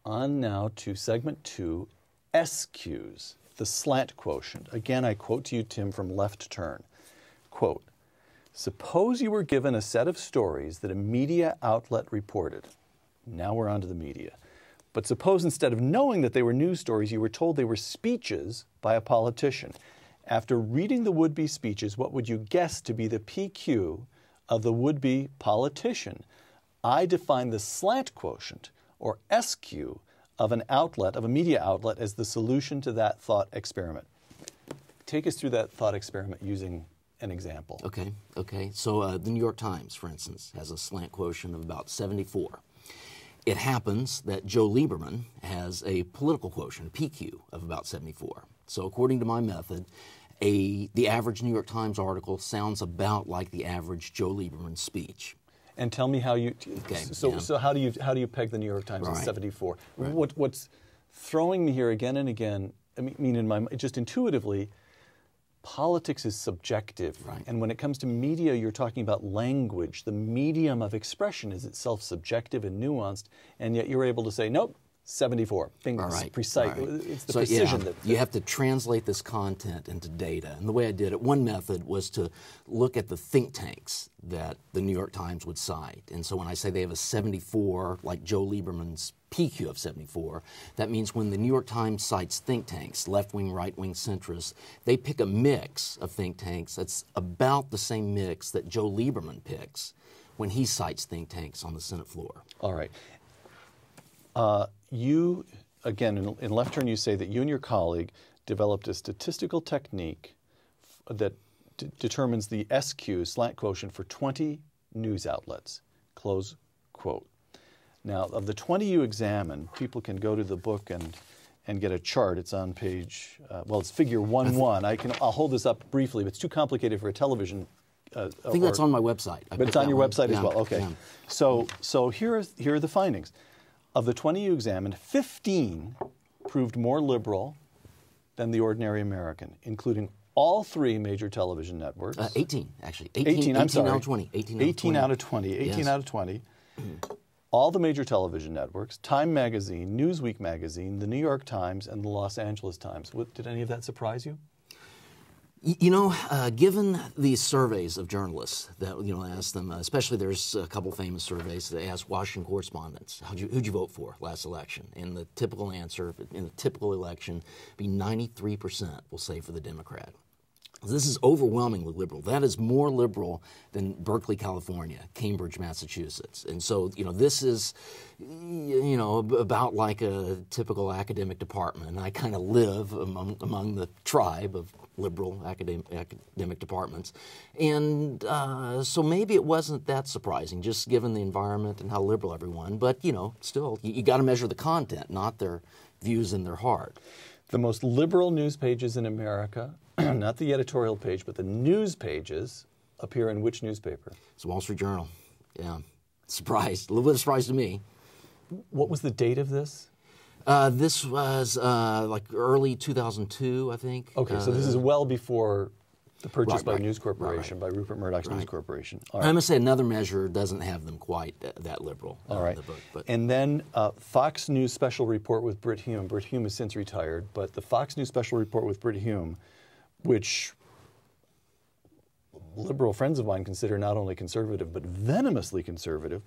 On now to segment 2, SQs, the slant quotient. Again, I quote to you, Tim, from Left Turn. Quote, suppose you were given a set of stories that a media outlet reported. Now we're on to the media. But suppose instead of knowing that they were news stories, you were told they were speeches by a politician. After reading the would-be speeches, what would you guess to be the PQ of the would-be politician? I define the slant quotient, or SQ, of an outlet, of a media outlet, as the solution to that thought experiment. Take us through that thought experiment using an example. Okay. So the New York Times, for instance, has a slant quotient of about 74. It happens that Joe Lieberman has a political quotient, a PQ, of about 74. So according to my method, the average New York Times article sounds about like the average Joe Lieberman speech. And tell me how you. So how do you peg the New York Times at 74? Right. What's throwing me here again and again? I mean, in my just intuitively, politics is subjective, and when it comes to media, you're talking about language. The medium of expression is itself subjective and nuanced, and yet you're able to say, nope, 74. Precise. It's the precision that you have to translate this content into data. And the way I did it, one method was to look at the think tanks that the New York Times would cite. And so when I say they have a 74, like Joe Lieberman's PQ of 74, that means when the New York Times cites think tanks, left-wing, right-wing, centrist, they pick a mix of think tanks that's about the same mix that Joe Lieberman picks when he cites think tanks on the Senate floor. All right. You, again, in Left Turn, you say that you and your colleague developed a statistical technique that determines the SQ, slant quotient, for 20 news outlets, close quote. Now, of the 20 you examine, people can go to the book and get a chart. It's on page, it's figure 1-1. I'll hold this up briefly, but it's too complicated for a television. I think that's on my website. But it's on your website as well. Okay. Yeah. So here are the findings. Of the 20 you examined, 15 proved more liberal than the ordinary American, including all 3 major television networks. 18, actually. 18 I'm sorry. Out of 20. 18 out of 20. 18 out of 20. All the major television networks, Time Magazine, Newsweek Magazine, the New York Times, and the Los Angeles Times. Did any of that surprise you? You know, given these surveys of journalists that, ask them, especially there's a couple famous surveys that ask Washington correspondents, who'd you vote for last election? And the typical answer in a typical election be 93% will say for the Democrat. This is overwhelmingly liberal. That is more liberal than Berkeley, California, Cambridge, Massachusetts. And so, this is, about like a typical academic department. And I kind of live among the tribe of liberal academic departments. And so maybe it wasn't that surprising, just given the environment and how liberal everyone. But, still, you got to measure the content, not their views in their heart. The most liberal news pages in America, not the editorial page, but the news pages, appear in which newspaper? It's the Wall Street Journal. Yeah. Surprised. A little bit of surprise to me. What was the date of this? This was like early 2002, I think. Okay, so this is well before the purchase by News Corporation, by Rupert Murdoch's News Corporation. All right. I must say another measure doesn't have them quite that liberal. All right. The book, but. And then Fox News Special Report with Brit Hume. Brit Hume has since retired, but the Fox News Special Report with Brit Hume, which liberal friends of mine consider not only conservative, but venomously conservative,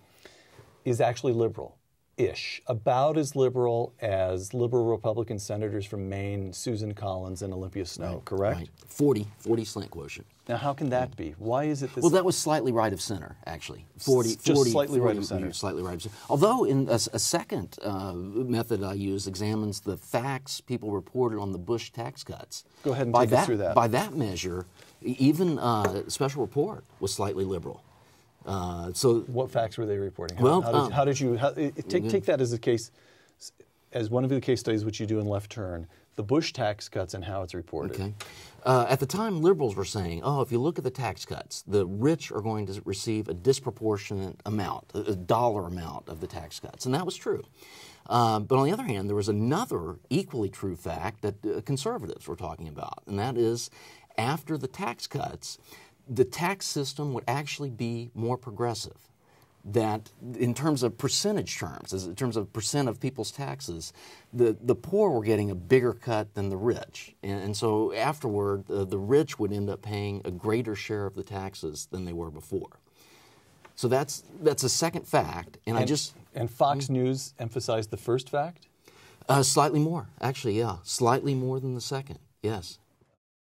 is actually liberal-ish. About as liberal as liberal Republican senators from Maine, Susan Collins and Olympia Snowe, correct? Right. 40 slant quotient. Now, how can that be? Why is it this? Well, that was slightly right of center, actually. 40, slightly right of center. Slightly right of center. Although, in a second method I use examines the facts people reported on the Bush tax cuts. Go ahead and take us through that. By that measure, even Special Report was slightly liberal. So, what facts were they reporting? How did you take that as a case, as one of the case studies which you do in Left Turn, the Bush tax cuts and how it's reported? Okay. At the time, liberals were saying, if you look at the tax cuts, the rich are going to receive a disproportionate amount, a dollar amount of the tax cuts. And that was true. But on the other hand, there was another equally true fact that conservatives were talking about, and that is after the tax cuts, the tax system would actually be more progressive. that in terms of percentage terms, in terms of percent of people's taxes, the poor were getting a bigger cut than the rich. And so afterward, the rich would end up paying a greater share of the taxes than they were before. So that's a second fact. And Fox News emphasized the first fact? Slightly more, actually, yeah. Slightly more than the second, yes.